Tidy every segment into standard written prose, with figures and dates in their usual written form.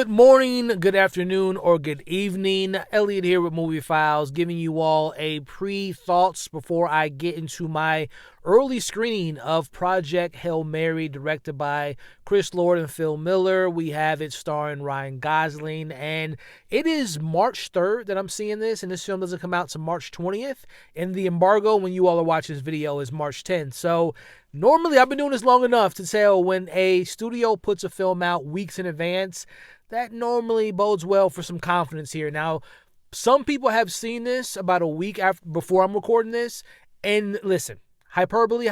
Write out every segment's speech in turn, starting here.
Good morning, good afternoon, or good evening. Elliot here with MovieFiles, giving you all a pre-thoughts before I get into my early screening of Project Hail Mary, directed by Chris Lord and Phil Miller. We have it starring Ryan Gosling, and it is March 3rd that I'm seeing this, and this film doesn't come out to March 20th, and the embargo when you all are watching this video is March 10th. So normally I've been doing this long enough to tell when a studio puts a film out weeks in advance, that normally bodes well for some confidence here. Now, some people have seen this about a week before I'm recording this, and listen, hyperbole,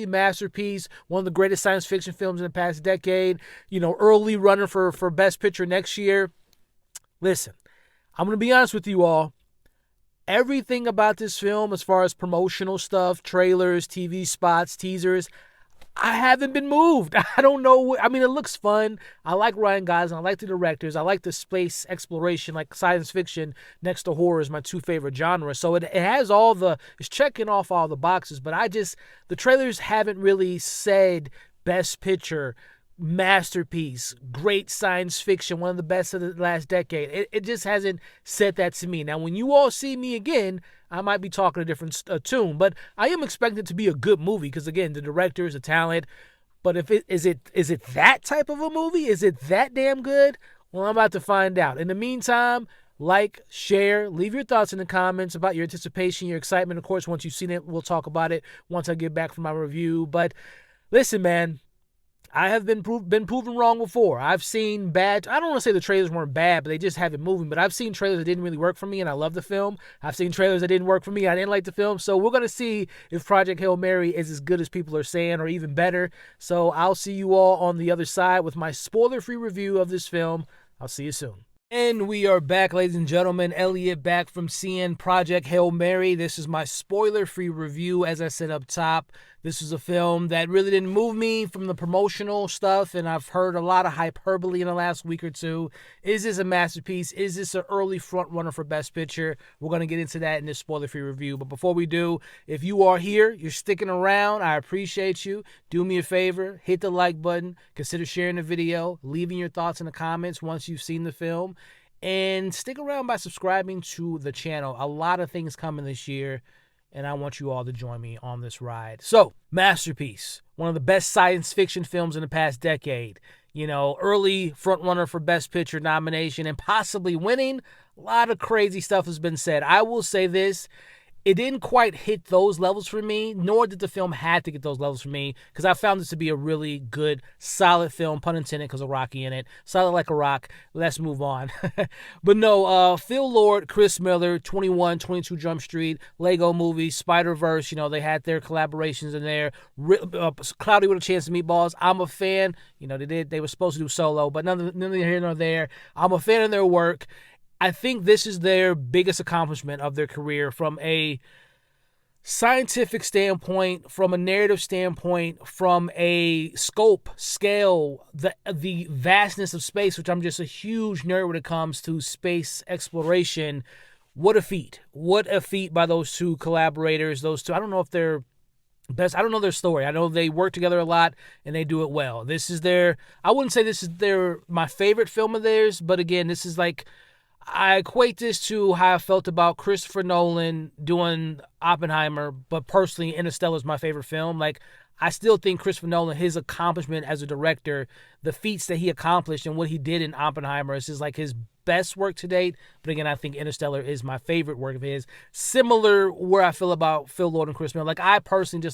masterpiece, one of the greatest science fiction films in the past decade, early runner for Best Picture next year. Listen, I'm going to be honest with you all. Everything about this film, as far as promotional stuff, trailers, TV spots, teasers, I haven't been moved. I don't know. I mean, it looks fun. I like Ryan Gosling. I like the directors. I like the space exploration, like science fiction next to horror is my two favorite genres. So it has it's checking off all the boxes, but the trailers haven't really said Best Picture, masterpiece, great science fiction, one of the best of the last decade. It just hasn't said that to me. Now, when you all see me again, I might be talking a different tune, but I am expecting it to be a good movie because, again, the directors, the talent. But is it that type of a movie? Is it that damn good? Well, I'm about to find out. In the meantime, like, share, leave your thoughts in the comments about your anticipation, your excitement. Of course, once you've seen it, we'll talk about it once I get back from my review. But listen, man, I have been proven wrong before. I've seen I don't want to say the trailers weren't bad, but they just haven't moving. But I've seen trailers that didn't really work for me, and I love the film. I've seen trailers that didn't work for me. I didn't like the film. So we're going to see if Project Hail Mary is as good as people are saying or even better. So I'll see you all on the other side with my spoiler-free review of this film. I'll see you soon. And we are back, ladies and gentlemen. Elliot back from seeing Project Hail Mary. This is my spoiler-free review. As I said up top, this is a film that really didn't move me from the promotional stuff, and I've heard a lot of hyperbole in the last week or two. Is this a masterpiece? Is this an early front runner for Best Picture? We're going to get into that in this spoiler-free review. But before we do, if you are here, you're sticking around, I appreciate you. Do me a favor, hit the like button, consider sharing the video, leaving your thoughts in the comments once you've seen the film, and stick around by subscribing to the channel. A lot of things coming this year, and I want you all to join me on this ride. So, masterpiece. One of the best science fiction films in the past decade. Early frontrunner for Best Picture nomination and possibly winning. A lot of crazy stuff has been said. I will say this. It didn't quite hit those levels for me, nor did the film have to get those levels for me, because I found this to be a really good, solid film, pun intended, because of Rocky in it. Solid like a rock. Let's move on. But no, Phil Lord, Chris Miller, 21, 22 Jump Street, Lego Movie, Spider-Verse, they had their collaborations in there. Cloudy with a Chance of Meatballs. I'm a fan. They were supposed to do Solo, but none here nor there. I'm a fan of their work. I think this is their biggest accomplishment of their career from a scientific standpoint, from a narrative standpoint, from a scale, the vastness of space, which I'm just a huge nerd when it comes to space exploration. What a feat. What a feat by those two collaborators. Those two, I don't know if they're best. I don't know their story. I know they work together a lot and they do it well. I wouldn't say this is my favorite film of theirs, but again, this is like, I equate this to how I felt about Christopher Nolan doing Oppenheimer, but personally, Interstellar is my favorite film. Like, I still think Christopher Nolan, his accomplishment as a director, the feats that he accomplished and what he did in Oppenheimer is his best work to date. But again, I think Interstellar is my favorite work of his. Similar where I feel about Phil Lord and Chris Miller. Like, I personally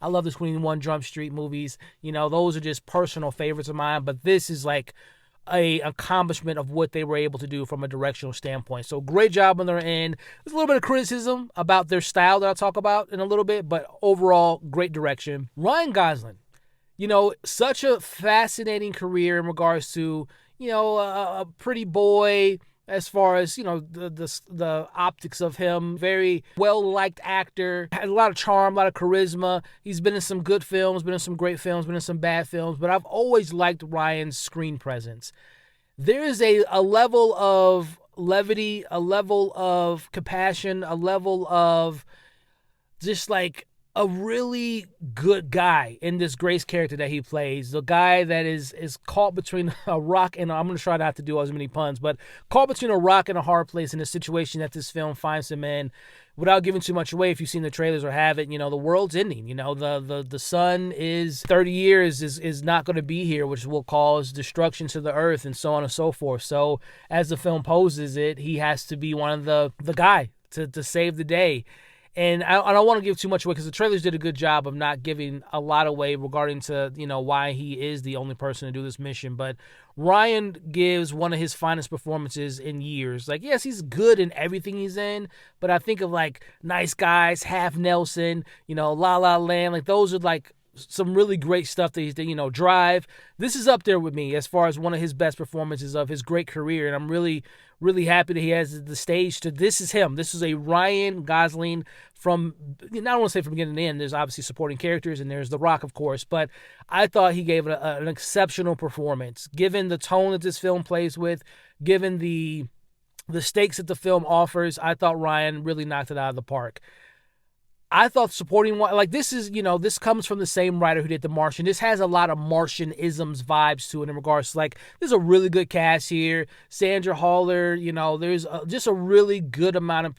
I love the 21 Jump Street movies. Those are just personal favorites of mine. But this is like a accomplishment of what they were able to do from a directional standpoint. So great job on their end. There's a little bit of criticism about their style that I'll talk about in a little bit, but overall, great direction. Ryan Gosling, such a fascinating career in regards to, a pretty boy, as far as, the optics of him. Very well-liked actor. Had a lot of charm, a lot of charisma. He's been in some good films, been in some great films, been in some bad films. But I've always liked Ryan's screen presence. There is a level of levity, a level of compassion, a level of just like a really good guy in this Grace character that he plays. The guy that is caught between a rock and I'm going to try not to do as many puns, but caught between a rock and a hard place in the situation that this film finds him in. Without giving too much away, if you've seen the trailers or haven't, the world's ending. The sun is 30 years is not going to be here, which will cause destruction to the earth and so on and so forth. So as the film poses it, he has to be one of the guy to save the day. And I don't want to give too much away because the trailers did a good job of not giving a lot away regarding to, why he is the only person to do this mission. But Ryan gives one of his finest performances in years. Like, yes, he's good in everything he's in, but I think of like Nice Guys, Half Nelson, La La Land. Like, those are like some really great stuff that he's done. Drive. This is up there with me as far as one of his best performances of his great career. And I'm really, really happy that he has the stage to, this is him. This is a Ryan Gosling from, I don't want to say from beginning to end. There's obviously supporting characters and there's The Rock, of course, but I thought he gave an exceptional performance. Given the tone that this film plays with, given the stakes that the film offers, I thought Ryan really knocked it out of the park. I thought supporting one, like this is, this comes from the same writer who did The Martian. This has a lot of Martian-isms vibes to it in regards to like, there's a really good cast here. Sandra Hüller, there's just a really good amount of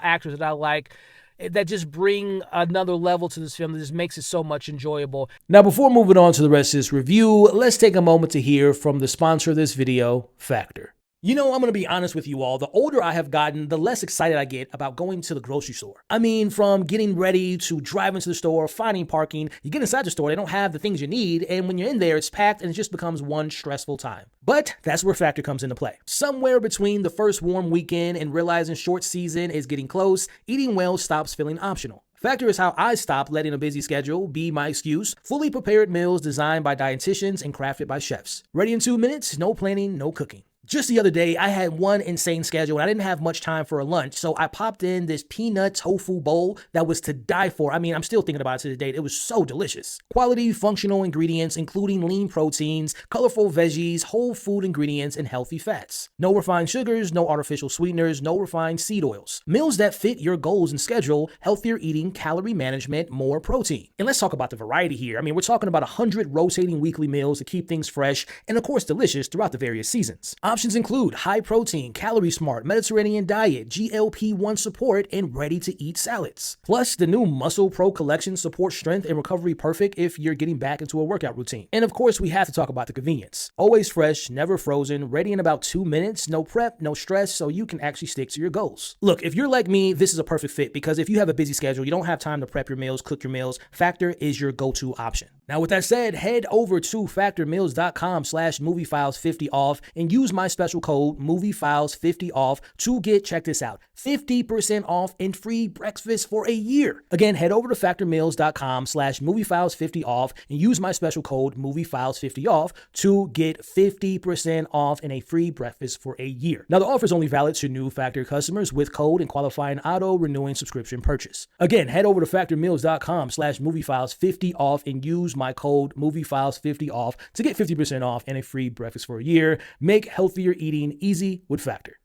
actors that I like that just bring another level to this film that just makes it so much enjoyable. Now, before moving on to the rest of this review, let's take a moment to hear from the sponsor of this video, Factor. I'm going to be honest with you all. The older I have gotten, the less excited I get about going to the grocery store. I mean, from getting ready to driving to the store, finding parking, you get inside the store, they don't have the things you need, and when you're in there, it's packed and it just becomes one stressful time. But that's where Factor comes into play. Somewhere between the first warm weekend and realizing short season is getting close, eating well stops feeling optional. Factor is how I stopped letting a busy schedule be my excuse. Fully prepared meals designed by dietitians and crafted by chefs. Ready in 2 minutes, no planning, no cooking. Just the other day, I had one insane schedule and I didn't have much time for a lunch, so I popped in this peanut tofu bowl that was to die for. I mean, I'm still thinking about it to this date. It was so delicious. Quality, functional ingredients, including lean proteins, colorful veggies, whole food ingredients, and healthy fats. No refined sugars, no artificial sweeteners, no refined seed oils. Meals that fit your goals and schedule, healthier eating, calorie management, more protein. And let's talk about the variety here. I mean, we're talking about 100 rotating weekly meals to keep things fresh and, of course, delicious throughout the various seasons. Options include high protein, calorie smart, Mediterranean diet, GLP-1 support, and ready to eat salads. Plus, the new Muscle Pro collection supports strength and recovery perfect if you're getting back into a workout routine. And of course, we have to talk about the convenience. Always fresh, never frozen, ready in about 2 minutes, no prep, no stress, so you can actually stick to your goals. Look, if you're like me, this is a perfect fit because if you have a busy schedule, you don't have time to prep your meals, cook your meals, Factor is your go-to option. Now, with that said, head over to factormeals.com/moviefiles50 off and use my special code MovieFiles50 off to get, check this out, 50% off and free breakfast for a year. Again, head over to factormeals.com/moviefiles50 off and use my special code MovieFiles50 off to get 50% off and a free breakfast for a year. Now, the offer is only valid to new Factor customers with code and qualifying auto-renewing subscription purchase. Again, head over to factormeals.com/moviefiles50 off and use my code MovieFiles50 off to get 50% off and a free breakfast for a year. Make healthier eating easy with Factor.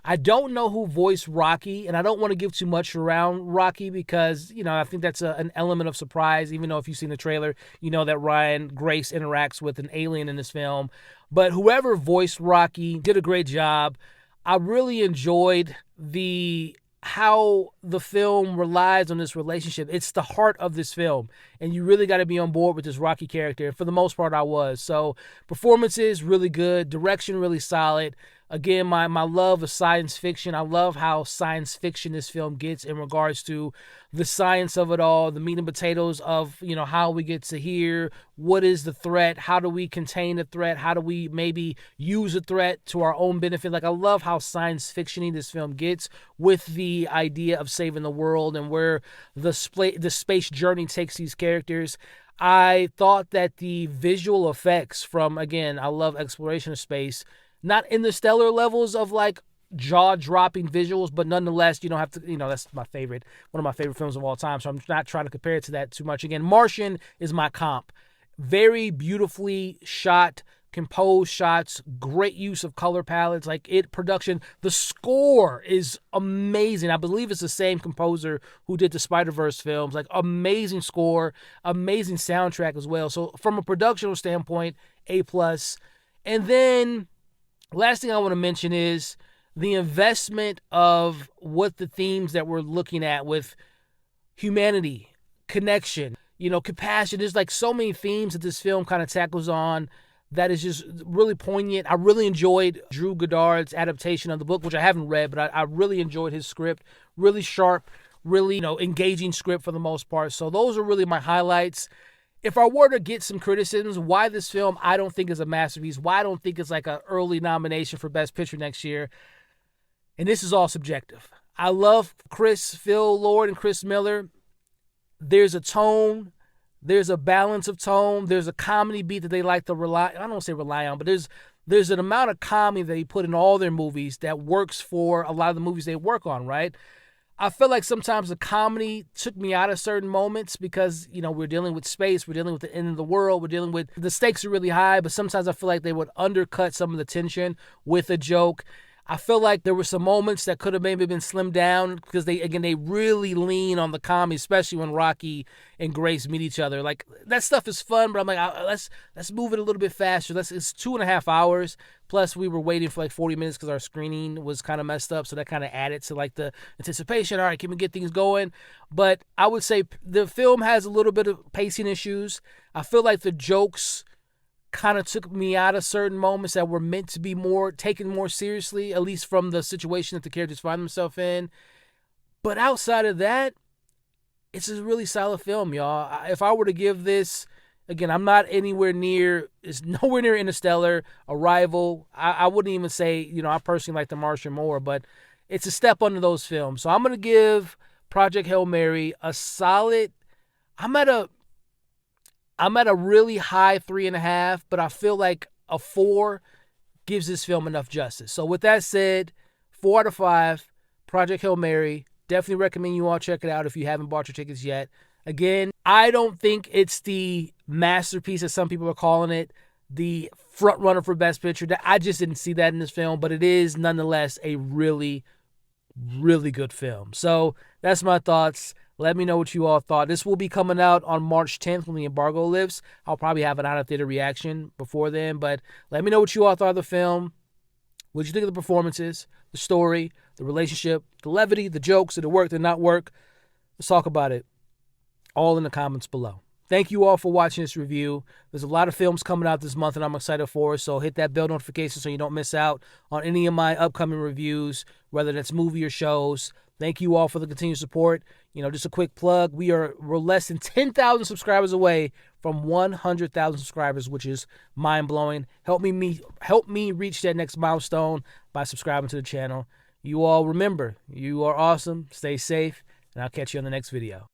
I don't know who voiced Rocky, and I don't want to give too much around Rocky because, I think that's an element of surprise, even though if you've seen the trailer, you know that Ryan Grace interacts with an alien in this film. But whoever voiced Rocky did a great job. I really enjoyed how the film relies on this relationship. It's the heart of this film, and you really got to be on board with this Rocky character. And for the most part, I was. So performances really good, direction really solid. Again, my love of science fiction. I love how science fiction this film gets in regards to the science of it all, the meat and potatoes of, how we get to here. What is the threat? How do we contain the threat? How do we maybe use a threat to our own benefit? Like, I love how science fiction-y this film gets with the idea of saving the world and where the space journey takes these characters. I thought that the visual effects from, again, I love exploration of space, not interstellar levels of like jaw-dropping visuals, but nonetheless, you don't have to, that's one of my favorite films of all time, so I'm not trying to compare it to that too much. Again, Martian is my comp. Very beautifully shot, composed shots, great use of color palettes, production. The score is amazing. I believe it's the same composer who did the Spider-Verse films. Amazing score, amazing soundtrack as well. So from a production standpoint, A+. And then last thing I want to mention is the investment of what the themes that we're looking at with humanity, connection, compassion. There's so many themes that this film kind of tackles on that is just really poignant. I really enjoyed Drew Goddard's adaptation of the book, which I haven't read, but I really enjoyed his script. Really sharp, really, engaging script for the most part. So those are really my highlights. If I were to get some criticisms, why this film I don't think is a masterpiece, why I don't think it's an early nomination for Best Picture next year, and this is all subjective. I love Phil Lord and Chris Miller. There's a tone. There's a balance of tone. There's a comedy beat that they like to rely, I don't want to say rely on, but there's an amount of comedy that they put in all their movies that works for a lot of the movies they work on, right? I feel like sometimes the comedy took me out of certain moments because, we're dealing with space, we're dealing with the end of the world, we're dealing with, the stakes are really high, but sometimes I feel like they would undercut some of the tension with a joke. I feel like there were some moments that could have maybe been slimmed down because they really lean on the comedy, especially when Rocky and Grace meet each other. That stuff is fun, but I'm let's move it a little bit faster. It's 2.5 hours. Plus, we were waiting for 40 minutes because our screening was kind of messed up, so that kind of added to the anticipation. All right, can we get things going? But I would say the film has a little bit of pacing issues. I feel like the jokes kind of took me out of certain moments that were meant to be taken more seriously, at least from the situation that the characters find themselves in. But outside of that, it's a really solid film, y'all. If I were to give this, again, I'm not it's nowhere near Interstellar, Arrival. I wouldn't even say, I personally like The Martian more, but it's a step under those films. So I'm going to give Project Hail Mary a solid, I'm at a really high 3.5, but I feel like a 4 gives this film enough justice. So with that said, 4 out of 5, Project Hail Mary. Definitely recommend you all check it out if you haven't bought your tickets yet. Again, I don't think it's the masterpiece that some people are calling it, the front runner for Best Picture. I just didn't see that in this film, but it is nonetheless a really, really good film. So that's my thoughts. Let me know what you all thought. This will be coming out on March 10th when the embargo lifts. I'll probably have an out-of-theater reaction before then, but let me know what you all thought of the film. What did you think of the performances, the story, the relationship, the levity, the jokes, did it work, did it not work? Let's talk about it all in the comments below. Thank you all for watching this review. There's a lot of films coming out this month, and I'm excited for it, so hit that bell notification so you don't miss out on any of my upcoming reviews, whether that's movie or shows. Thank you all for the continued support. Just a quick plug. We're less than 10,000 subscribers away from 100,000 subscribers, which is mind-blowing. Help me reach that next milestone by subscribing to the channel. You all remember, you are awesome. Stay safe, and I'll catch you on the next video.